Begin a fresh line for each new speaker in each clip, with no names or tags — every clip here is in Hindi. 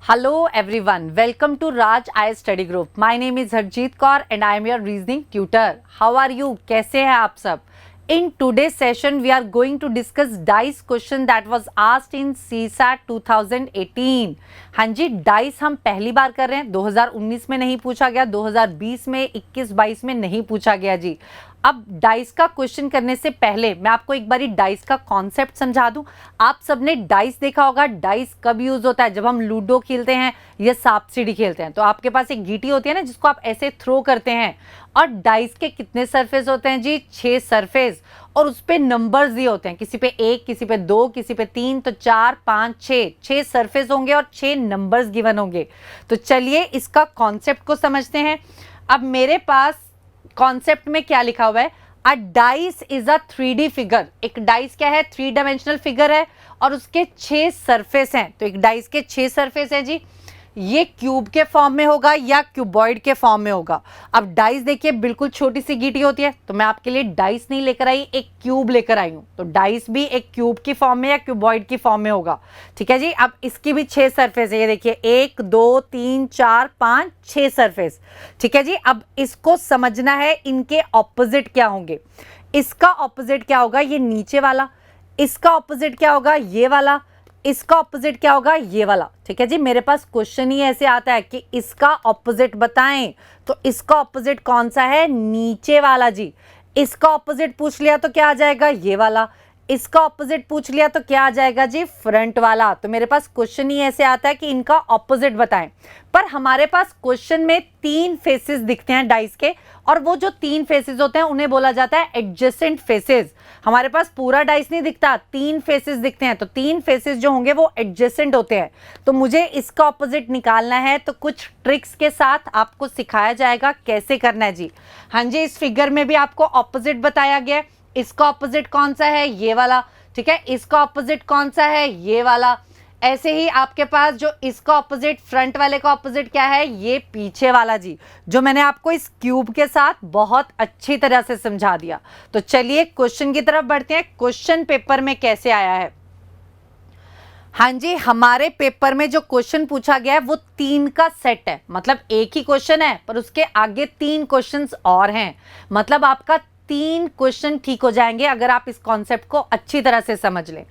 Hello everyone, welcome to Raj IAS Study Group. My name is Harjeet Kaur and I am your reasoning tutor. How are you? कैसे हैं आप सब? In today's session, we are going to discuss DICE question that was asked in CSAT 2018. हाँ जी, DICE हम पहली बार कर रहे हैं. 2019 में नहीं पूछा गया, 2020 में, 21-22 में नहीं पूछा गया जी. अब डाइस का क्वेश्चन करने से पहले मैं आपको एक बारी डाइस का कॉन्सेप्ट समझा दूं. आप सबने डाइस देखा होगा. डाइस कब यूज होता है? जब हम लूडो खेलते हैं या सांप सीढ़ी खेलते हैं, तो आपके पास एक गीटी होती है ना, जिसको आप ऐसे थ्रो करते हैं. और डाइस के कितने सरफेस होते हैं जी? 6 सरफेस. और उस पे नंबर्स दिए होते हैं, किसी पे 1, किसी पे 2, किसी पे 3, तो 4, 5, 6 सरफेस होंगे और 6 नंबर्स गिवन होंगे. तो चलिए इसका कॉन्सेप्ट को समझते हैं. अब मेरे पास कॉन्सेप्ट में क्या लिखा हुआ है? अ dice is a 3D figure. एक डाइस क्या है? 3 डायमेंशनल फिगर है और उसके 6 सरफेस हैं. तो एक डाइस के 6 सरफेस हैं जी. ये क्यूब के फॉर्म में होगा या क्यूबॉइड के फॉर्म में होगा. अब डाइस देखिए, बिल्कुल छोटी सी गीटी होती है, तो मैं आपके लिए डाइस नहीं लेकर आई, एक क्यूब लेकर आई हूं. तो डाइस भी एक क्यूब की फॉर्म में या क्यूबॉइड की फॉर्म में होगा. ठीक है जी. अब इसकी भी 6 सरफेस है. ये देखिए, 1, 2, 3, 4, 5, 6 सरफेस. ठीक है जी. अब इसको समझना है, इनके ऑपोजिट क्या होंगे. इसका ऑपोजिट क्या होगा? ये नीचे वाला. इसका ऑपोजिट क्या होगा? ये वाला. इसका ऑपोजिट क्या होगा? ये वाला. ठीक है जी. मेरे पास क्वेश्चन ही ऐसे आता है कि इसका ऑपोजिट बताएं, तो इसका ऑपोजिट कौन सा है? नीचे वाला जी. इसका ऑपोजिट पूछ लिया तो क्या आ जाएगा? ये वाला. इसका ऑपोजिट पूछ लिया तो क्या आ जाएगा जी? फ्रंट वाला. तो मेरे पास क्वेश्चन ही ऐसे आता है कि इनका ऑपोजिट बताएं. पर हमारे पास क्वेश्चन में 3 फेसेस दिखते हैं डाइस के, और वो जो 3 फेसेस होते हैं उन्हें बोला जाता है एडजेसेंट फेसेस. हमारे पास पूरा डाइस नहीं दिखता, 3 फेसेस दिखते हैं. तो 3 फेसेस जो होंगे वो एडजेसेंट होते हैं. तो मुझे इसका ऑपोजिट निकालना है, तो कुछ ट्रिक्स के साथ आपको सिखाया जाएगा कैसे करना है जी. हाँ जी, इस फिगर में भी आपको ऑपोजिट बताया गया है. इसका ऑपोजिट कौन सा है? ये वाला. ठीक है. इसका ऑपोजिट कौन सा है? ये वाला. ऐसे ही आपके पास जो इसका ऑपोजिट, फ्रंट वाले का ऑपोजिट क्या है? ये पीछे वाला जी, जो मैंने आपको इस क्यूब के साथ बहुत अच्छी तरह से समझा दिया. तो चलिए क्वेश्चन की तरफ बढ़ते हैं. क्वेश्चन पेपर में कैसे आया है? हाँ जी, हमारे पेपर में जो क्वेश्चन पूछा गया है वो 3 का सेट है. मतलब एक ही क्वेश्चन है, पर उसके आगे 3 क्वेश्चंस और हैं. मतलब आपका 3 क्वेश्चन ठीक हो जाएंगे अगर आप इस कॉन्सेप्ट को अच्छी तरह से समझ लें.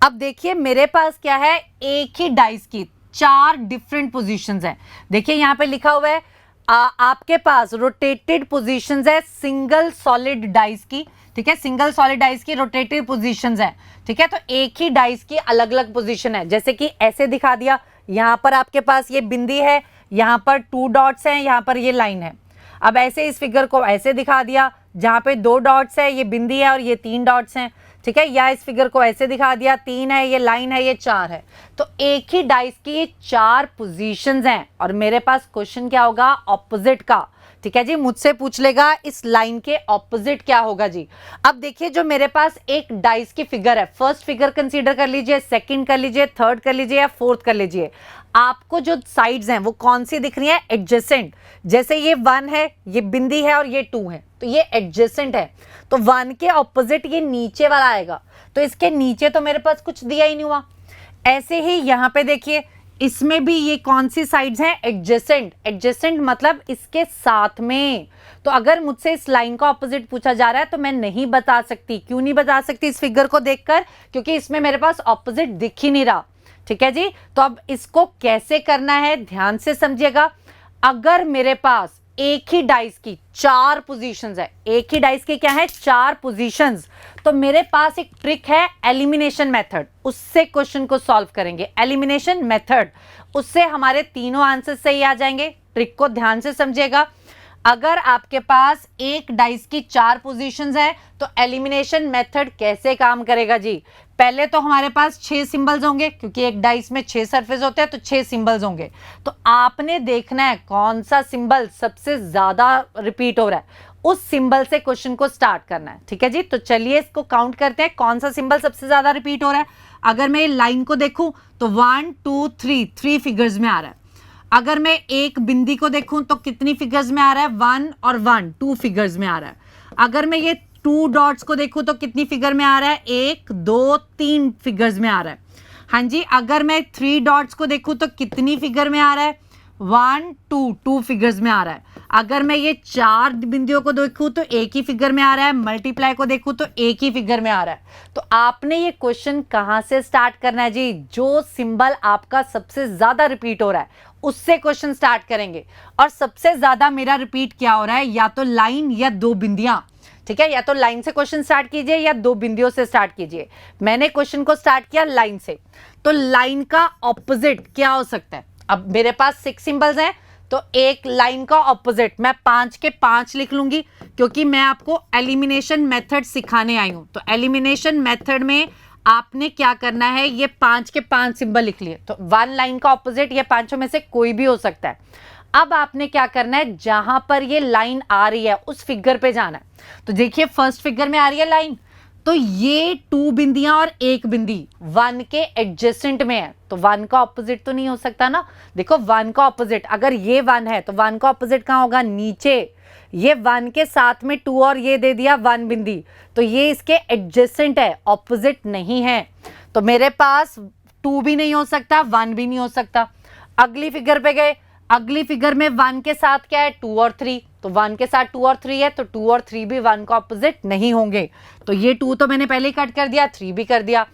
अब देखिए, मेरे पास क्या है? एक ही डाइस की 4 डिफरेंट पोजीशंस हैं. देखिए यहाँ पे लिखा हुआ है आपके पास रोटेटेड पोजीशंस है सिंगल सॉलिड डाइस की. ठीक है. सिंगल सॉलिड डाइस की रोटेटेड पोजीशंस है. ठीक है. तो एक ही डाइस की अलग अलग पोजीशन है. जैसे कि ऐसे दिखा दिया. यहाँ पर आपके पास ये बिंदी है, यहाँ पर 2 डॉट्स हैं, यहाँ पर ये लाइन है. अब ऐसे इस फिगर को ऐसे दिखा दिया, जहां पे 2 डॉट्स है, ये बिंदी है, और ये 3 डॉट्स हैं. ठीक है. या इस फिगर को ऐसे दिखा दिया, 3 है, ये लाइन है, ये 4 है. तो एक ही डाइस की ये 4 पोजीशंस हैं. और मेरे पास क्वेश्चन क्या होगा? ऑपोजिट का. ठीक है जी. मुझसे पूछ लेगा इस लाइन के ऑपोजिट क्या होगा जी. अब देखिए, जो मेरे पास एक डाइस की फिगर है, फर्स्ट फिगर कंसीडर कर लीजिए, सेकंड कर लीजिए, थर्ड कर लीजिए या फोर्थ कर लीजिए. आपको जो साइड्स हैं वो कौन सी दिख रही है? एडजेसेंट. जैसे ये 1 है, ये बिंदी है, और ये 2 है, तो ये एडजेसेंट है. तो 1 के ऑपोजिट ये नीचे वाला आएगा. तो इसके नीचे तो मेरे पास कुछ दिया ही नहीं हुआ. ऐसे ही यहाँ पे देखिए, इसमें भी ये कौन सी साइड्स हैं? एडजेसेंट. एडजेसेंट मतलब इसके साथ में. तो अगर मुझसे इस लाइन का ऑपोजिट पूछा जा रहा है तो मैं नहीं बता सकती. क्यों नहीं बता सकती? इस फिगर को देखकर, क्योंकि इसमें मेरे पास ऑपोजिट दिख ही नहीं रहा. ठीक है जी. तो अब इसको कैसे करना है, ध्यान से समझिएगा. अगर मेरे पास एक ही डाइस की 4 पोजीशंस है, एक ही डाइस की क्या है? 4 पोजीशंस, तो मेरे पास एक ट्रिक है, एलिमिनेशन मेथड. उससे क्वेश्चन को सॉल्व करेंगे. एलिमिनेशन मेथड, उससे हमारे तीनों आंसर सही आ जाएंगे. ट्रिक को ध्यान से समझिएगा. अगर आपके पास एक डाइस की 4 पोजीशंस है, तो एलिमिनेशन मेथड कैसे काम करेगा जी? पहले तो हमारे पास 6 सिंबल्स होंगे, क्योंकि एक डाइस में 6 सरफेस होते हैं, तो 6 सिंबल्स होंगे. तो आपने देखना है कौन सा सिंबल सबसे ज्यादा रिपीट हो रहा है, उस सिंबल से क्वेश्चन को स्टार्ट करना है. ठीक है जी. तो चलिए इसको काउंट करते हैं, कौन सा सिंबल सबसे ज्यादा रिपीट हो रहा है. अगर मैं लाइन को देखूं तो 1, 2, 3 फिगर्स में आ रहा है. अगर मैं एक बिंदी को देखूं तो कितनी फिगर्स में आ रहा है? 1 और 1, 2 फिगर्स में आ रहा है. अगर मैं ये 2 डॉट्स को देखूं तो कितनी फिगर में आ रहा है? 1, 2, 3 फिगर्स में आ रहा है. हाँ जी, अगर मैं 3 डॉट्स को देखूं तो कितनी फिगर में आ रहा है, 1 2 2 फिगर्स में आ रहा है। अगर मैं ये 4 बिंदुओं को देखूं तो एक ही फिगर में आ रहा है, मल्टीप्लाई को देखूं तो एक ही फिगर में आ रहा है। तो आपने ये क्वेश्चन कहां से स्टार्ट करना है जी, जो सिंबल आपका सबसे ज्यादा रिपीट हो रहा है उससे क्वेश्चन स्टार्ट करेंगे। और सबसे ज्यादा मेरा रिपीट क्या हो रहा है, या तो लाइन या 2 बिंदियां, ठीक है, या तो लाइन से क्वेश्चन स्टार्ट कीजिए या 2 बिंदियों से स्टार्ट कीजिए। मैंने क्वेश्चन को स्टार्ट किया लाइन से, तो लाइन का ऑपोजिट क्या हो सकता है। अब मेरे पास 6 सिंबल्स हैं, तो एक लाइन का ऑपोजिट मैं 5 के 5 लिख लूंगी, क्योंकि मैं आपको एलिमिनेशन मेथड सिखाने आई हूं। तो एलिमिनेशन मेथड में आपने क्या करना है, ये 5 के 5 सिंबल लिख लिए, तो 1 लाइन का ऑपोजिट ये पांचों में से कोई भी हो सकता है। अब आपने क्या करना है, जहां पर ये लाइन आ रही है उस फिगर पे जाना है। तो देखिए फर्स्ट फिगर में आ रही है लाइन, तो ये 2 बिंदियां और एक बिंदी 1 के एडजेसेंट में है, तो 1 का ऑपोजिट तो नहीं हो सकता ना। देखो 1 का ऑपोजिट, अगर ये 1 है तो 1 का ऑपोजिट कहां होगा, नीचे। ये 1 के साथ में 2 और ये दे दिया 1 बिंदी, तो ये इसके एडजेसेंट है, ऑपोजिट नहीं है। तो मेरे पास 2 भी नहीं हो सकता, 1 भी नहीं हो सकता। अगली फिगर पे गए, अगली फिगर में 1 के साथ क्या है, 2 और 3, तो 1 के साथ 2 और 3 है, तो 2 और 3 भी 1 का ऑपोजिट नहीं होंगे। तो ये 2 तो मैंने पहले ही कट कर दिया, 3 भी कर दिया।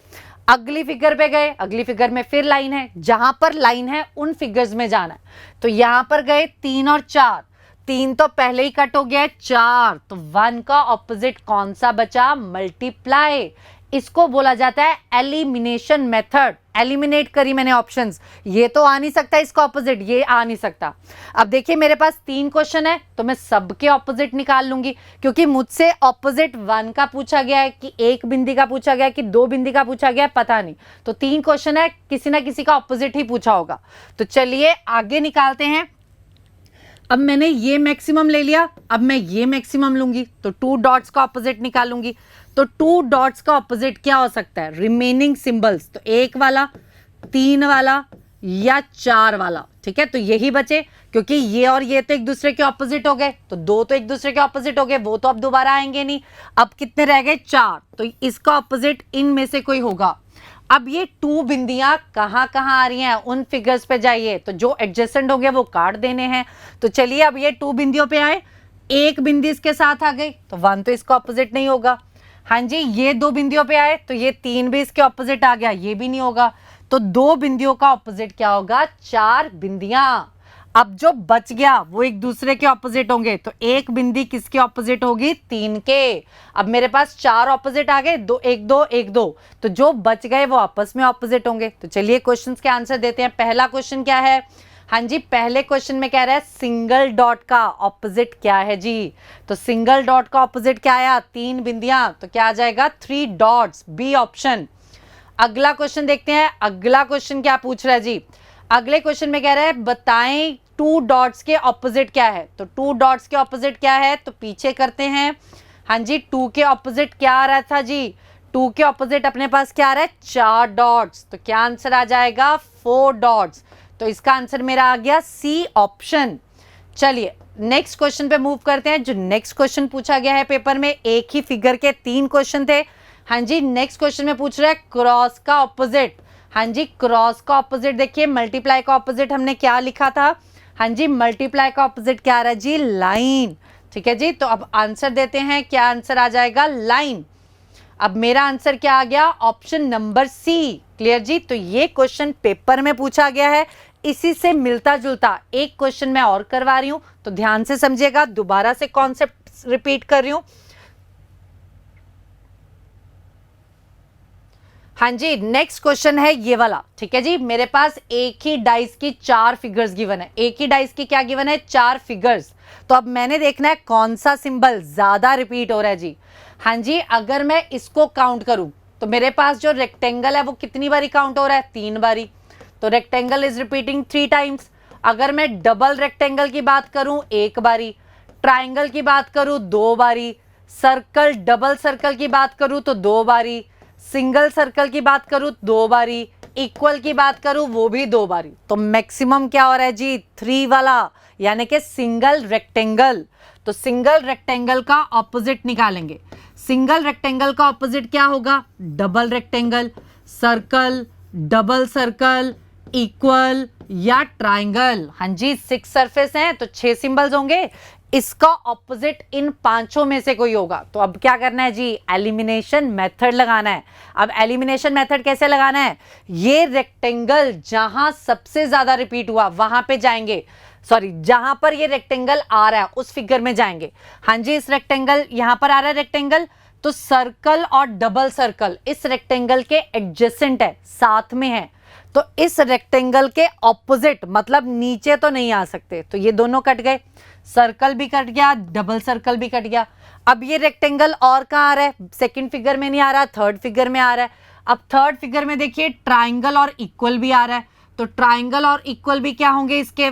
अगली फिगर पे गए, अगली फिगर में फिर लाइन है, जहां पर लाइन है उन फिगर्स में जाना है। तो यहां पर गए 3 और 4, 3 तो पहले ही कट हो गया है, 4, तो 1 का ऑपोजिट कौन सा बचा, मल्टीप्लाई। इसको बोला जाता है एलिमिनेशन मेथड। एलिमिनेट करी मैंने ऑप्शंस, ये तो आ नहीं सकता, इसका ऑपोजिट ये आ नहीं सकता। अब देखिए मेरे पास 3 क्वेश्चन है, तो मैं सबके ऑपोजिट निकाल लूंगी, क्योंकि मुझसे ऑपोजिट 1 का पूछा गया है कि 1 बिंदी का पूछा गया है कि 2 बिंदी का पूछा गया है, पता नहीं। तो 3 क्वेश्चन है, किसी ना किसी का ऑपोजिट ही पूछा होगा। तो चलिए आगे निकालते हैं। अब मैंने ये मैक्सिमम ले लिया, अब मैं ये मैक्सिमम लूंगी, तो 2 डॉट्स का ऑपोजिट निकालूंगी। तो 2 डॉट्स का ऑपोजिट क्या हो सकता है, रिमेनिंग सिंबल्स, तो 1 वाला, 3 वाला या 4 वाला, ठीक है। तो यही बचे, क्योंकि ये और ये तो एक दूसरे के ऑपोजिट हो गए, तो 2 तो एक दूसरे के ऑपोजिट हो गए, वो तो अब दोबारा आएंगे नहीं। अब कितने रह गए, 4, तो इसका ऑपोजिट इनमें से कोई होगा। अब ये 2 बिंदियां कहां कहां आ रही हैं, उन फिगर्स पे जाइए, तो जो एडजेसेंट हो गए वो काट देने हैं। तो चलिए अब ये 2 बिंदियों पे आए, एक बिंदी इसके साथ आ गई, तो 1 तो इसका ऑपोजिट नहीं होगा। हाँ जी, ये 2 बिंदियों पे आए, तो ये 3 भी इसके ऑपोजिट आ गया, ये भी नहीं होगा। तो 2 बिंदियों का ऑपोजिट क्या होगा, 4 बिंदियां। अब जो बच गया वो एक दूसरे के ऑपोजिट होंगे, तो एक बिंदी किसके ऑपोजिट होगी, 3 के। अब मेरे पास 4 ऑपोजिट आ गए, 2 1 2 1 2, तो जो बच गए वो आपस में ऑपोजिट होंगे। तो चलिए क्वेश्चंस के आंसर देते हैं। पहला क्वेश्चन क्या है, हाँ जी, पहले क्वेश्चन में कह रहा है सिंगल डॉट का ऑपोजिट क्या है जी। तो सिंगल डॉट का ऑपोजिट क्या आया, 3 बिंदियां, तो क्या आ जाएगा, 3 डॉट्स, बी ऑप्शन। अगला क्वेश्चन देखते हैं, अगला क्वेश्चन क्या पूछ रहा है जी। अगले क्वेश्चन में कह रहा है बताएं 2 डॉट्स के ऑपोजिट क्या है। तो 2 डॉट्स के ऑपोजिट क्या है, तो पीछे करते हैं। हाँ जी, 2 के ऑपोजिट क्या आ रहा था जी, 2 के ऑपोजिट अपने पास क्या आ रहा है, 4 डॉट्स, तो क्या आंसर आ जाएगा, 4 डॉट्स। तो इसका आंसर मेरा आ गया सी ऑप्शन। चलिए नेक्स्ट क्वेश्चन पे मूव करते हैं। जो नेक्स्ट क्वेश्चन पूछा गया है पेपर में, एक ही फिगर के 3 क्वेश्चन थे। हाँ जी, नेक्स्ट क्वेश्चन में पूछ रहा है क्रॉस का ऑपोजिट। हाँ जी, क्रॉस का ऑपोजिट देखिए, मल्टीप्लाई का ऑपोजिट हमने क्या लिखा था, हाँ जी, मल्टीप्लाई का ऑपोजिट क्या आ रहा है जी, लाइन। ठीक है जी, तो अब आंसर देते हैं, क्या आंसर आ जाएगा, लाइन। अब मेरा आंसर क्या आ गया, ऑप्शन नंबर सी। क्लियर जी, तो ये क्वेश्चन पेपर में पूछा गया है, इसी से मिलता जुलता एक क्वेश्चन मैं और करवा रही हूं, तो ध्यान से समझिएगा, दोबारा से कॉन्सेप्ट रिपीट कर रही हूं। हाँ जी, नेक्स्ट क्वेश्चन है ये वाला। ठीक है जी, मेरे पास एक ही डाइस की 4 फिगर्स गिवन है, एक ही डाइस की क्या गिवन है, 4 फिगर्स। तो अब मैंने देखना है कौन सा सिंबल ज्यादा रिपीट हो रहा है जी। हाँ जी, अगर मैं इसको काउंट करूं तो मेरे पास जो रेक्टेंगल है वो कितनी बारी काउंट हो रहा है, 3 बारी। तो रेक्टेंगल इज रिपीटिंग 3 टाइम्स। अगर मैं डबल रेक्टेंगल की बात करूं 1 बारी, ट्राइंगल की बात करूं 2 बारी, सर्कल डबल सर्कल की बात करूं तो 2 बारी, सिंगल सर्कल की बात करूं 2 बारी, इक्वल की बात करूं वो भी 2 बारी। तो मैक्सिमम क्या हो रहा है जी, 3 वाला, यानी कि सिंगल रेक्टेंगल। तो सिंगल रेक्टेंगल का ऑपोजिट निकालेंगे। सिंगल रेक्टेंगल का ऑपोजिट क्या होगा, double rectangle. Circle double circle, equal या ट्राइंगल। हाँ जी, 6 सरफेस हैं तो 6 सिंबल्स होंगे, इसका ऑपोजिट इन पांचों में से कोई होगा। तो अब क्या करना है जी, एलिमिनेशन मेथड लगाना है। अब एलिमिनेशन मेथड कैसे लगाना है, ये रेक्टेंगल जहां सबसे ज्यादा रिपीट हुआ वहां पे जाएंगे, सॉरी जहां पर ये रेक्टेंगल आ रहा है उस फिगर में जाएंगे। हाँ जी, इस रेक्टेंगल यहां पर आ रहा है रेक्टेंगल, तो सर्कल और डबल सर्कल इस रेक्टेंगल के एडजेसेंट है, साथ में है, तो इस रेक्टेंगल के ऑपोजिट मतलब नीचे तो नहीं आ सकते, तो ये दोनों कट गए, सर्कल भी कट गया, डबल सर्कल भी कट गया। अब ये रेक्टेंगल और कहाँ आ रहा है, सेकंड फिगर में नहीं आ रहा, थर्ड फिगर में आ रहा है। अब थर्ड फिगर में देखिए ट्राइंगल और इक्वल भी आ रहा है, तो ट्राइंगल और इक्वल भी क्या होंगे, इसके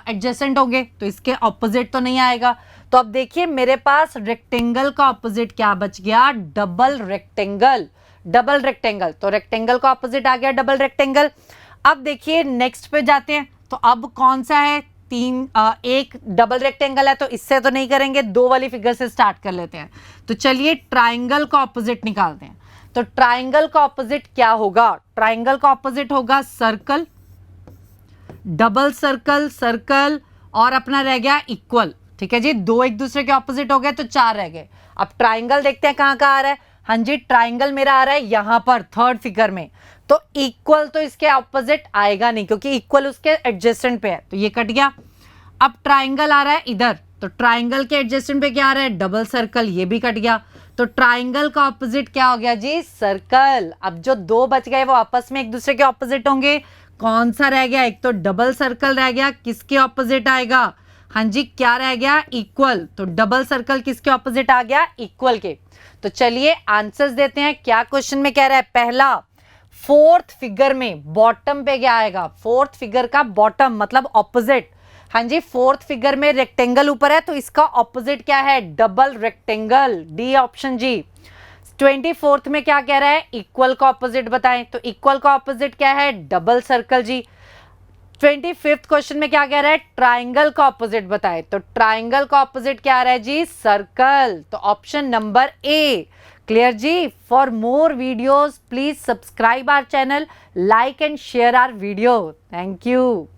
एडजेसेंट होंगे, तो इसके ऑपोजिट तो नहीं आएगा। तो अब देखिए मेरे पास रेक्टेंगल का ऑपोजिट क्या बच गया, डबल रेक्टेंगल। डबल रेक्टेंगल, तो रेक्टेंगल का ऑपोजिट आ गया डबल रेक्टेंगल। अब देखिए नेक्स्ट पे जाते हैं, तो अब कौन सा है, एक डबल रेक्टेंगल है तो इससे तो नहीं करेंगे, दो वाली फिगर से स्टार्ट कर लेते हैं। तो चलिए ट्राइंगल का ऑपोजिट निकालते हैं। तो ट्राइंगल का ऑपोजिट क्या होगा, ट्राइंगल का ऑपोजिट होगा सर्कल, डबल सर्कल, सर्कल और अपना रह गया इक्वल। ठीक है जी, दो एक दूसरे के ऑपोजिट हो गए तो 4 रह गए। अब ट्राइंगल देखते हैं कहां कहां आ रहा है। हाँ जी, ट्राइंगल मेरा आ रहा है यहां पर थर्ड फिगर में, तो इक्वल तो इसके ऑपोजिट आएगा नहीं क्योंकि इक्वल उसके एडजेसेंट पे है, तो ये कट गया। अब ट्राइंगल आ रहा है इधर, तो ट्राइंगल के एडजेसेंट पे क्या आ रहा है, डबल सर्कल, ये भी कट गया। तो ट्राइंगल का ऑपोजिट क्या हो गया जी, सर्कल। अब जो दो बच गए वो आपस में एक दूसरे के ऑपोजिट होंगे, कौन सा रह गया, एक तो डबल सर्कल रह गया, किसके ऑपोजिट आएगा, हाँ जी क्या रह गया, इक्वल। तो डबल सर्कल किसके ऑपोजिट आ गया, इक्वल के। तो चलिए आंसर्स देते हैं, क्या क्वेश्चन में कह रहा है, पहला फोर्थ फिगर में बॉटम पे क्या आएगा, फोर्थ फिगर का बॉटम मतलब ऑपोजिट। हाँ जी, फोर्थ फिगर में रेक्टेंगल ऊपर है तो इसका ऑपोजिट क्या है, डबल रेक्टेंगल, डी ऑप्शन जी। 24th में क्या कह रहा है, इक्वल का ऑपोजिट बताएं, तो इक्वल का ऑपोजिट क्या है, डबल सर्कल जी। 25th क्वेश्चन में क्या कह रहा है, ट्राइंगल का ऑपोजिट बताएं, तो ट्राइंगल का ऑपोजिट क्या आ रहा है जी, सर्कल। तो ऑप्शन नंबर ए क्लियर जी। For more videos please subscribe our channel, like and share our video. Thank you.